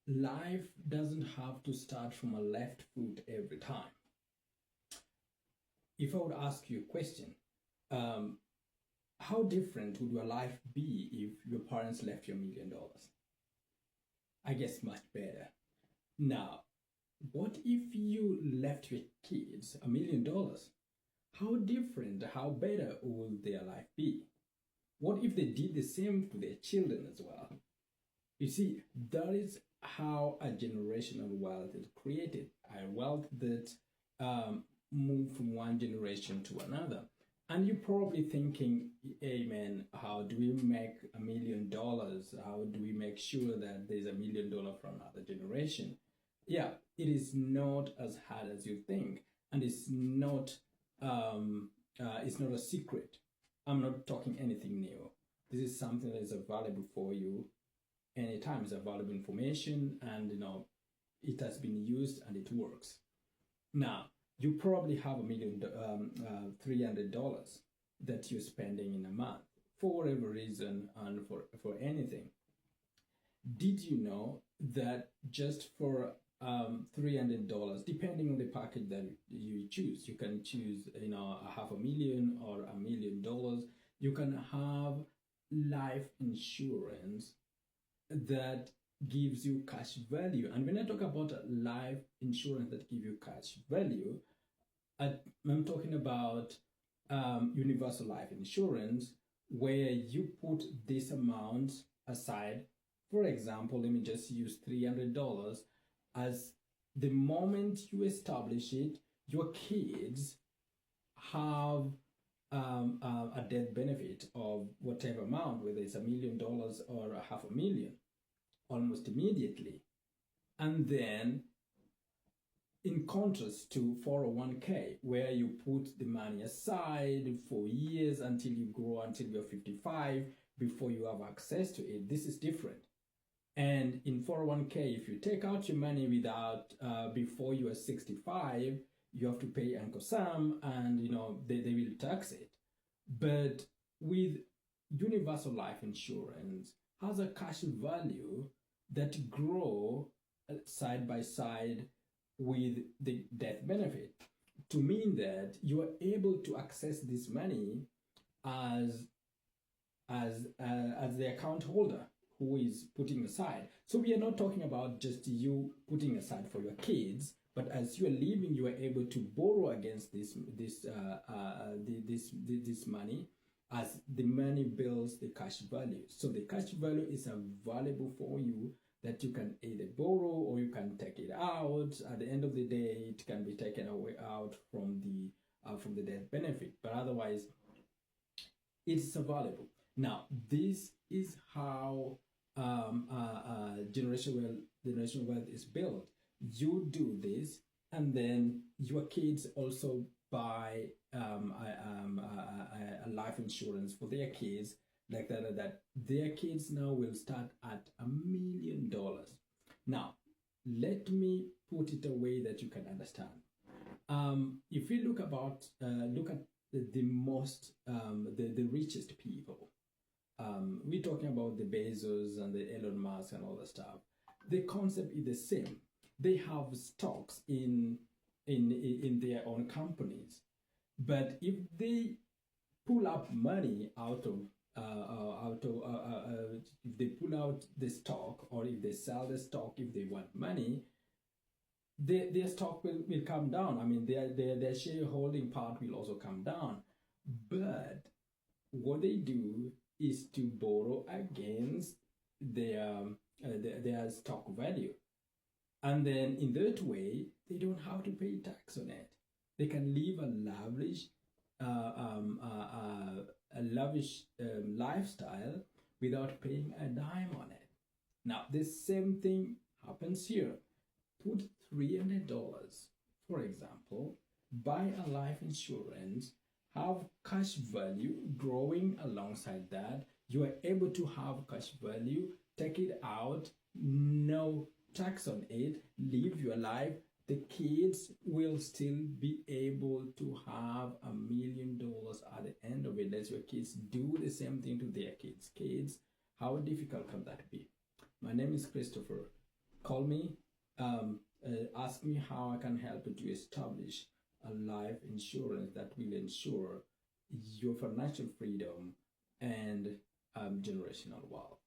life doesn't have to start from a left foot every time. If I would ask you a question, how different would your life be if your parents left you $1 million? I guess much better. Now, what if you left your kids $1 million? How different, how better would their life be? What if they did the same to their children as well? You see, that is how a generational wealth is created, a wealth that moves from one generation to another. And you're probably thinking, hey man, how do we make $1 million? How do we make sure that there's $1 million from another generation? Yeah, it is not as hard as you think, and it's not a secret. I'm not talking anything new. This is something that is available for you anytime. It's available information, and it has been used and it works. Now, you probably have $300 that you're spending in a month for whatever reason and for anything. Did you know that just for $300, depending on the package that you choose, you can choose a $500,000 or $1 million. You can have life insurance that gives you cash value. And when I talk about life insurance that gives you cash value, I'm talking about universal life insurance, where you put this amount aside. For example, let me just use $300. As the moment you establish it, your kids have a death benefit of whatever amount, whether it's $1 million or $500,000, almost immediately. And then, in contrast to 401k, where you put the money aside for years until you grow, until you're 55, before you have access to it, this is different. And in 401k, if you take out your money without before you are 65, you have to pay Uncle Sam, and they will tax it. But with universal life insurance, has a cash value that grow side by side with the death benefit, to mean that you are able to access this money as the account holder who is putting aside. So we are not talking about just you putting aside for your kids, but as you are living, you are able to borrow against this money as the money builds the cash value. So the cash value is available for you, that you can either borrow or you can take it out. At the end of the day, it can be taken away out from the death benefit, but otherwise it's available. Now, this is how generational wealth is built. You do this, and then your kids also buy a life insurance for their kids, like that their kids now will start at $1 million. Now, let me put it a way that you can understand. If you look at the richest people, we're talking about the Bezos and the Elon Musk and all that stuff. The concept is the same. They have stocks in their own companies, but if they pull up money if they pull out the stock, or if they sell the stock, if they want money, their stock will come down. I mean, their shareholding part will also come down. But what they do is to borrow against their stock value, and then in that way they don't have to pay tax on it. They can live a lavish lifestyle without paying a dime on it. Now, the same thing happens here. Put $300, for example, buy a life insurance, have cash value growing alongside that. You are able to have cash value, take it out, no tax on it, live your life. The kids will still be able to have $1 million at the end of it. Let your kids do the same thing to their kids. Kids, how difficult can that be? My name is Chrostophr. call me, ask me how I can help you to establish a life insurance that will ensure your financial freedom and generational wealth.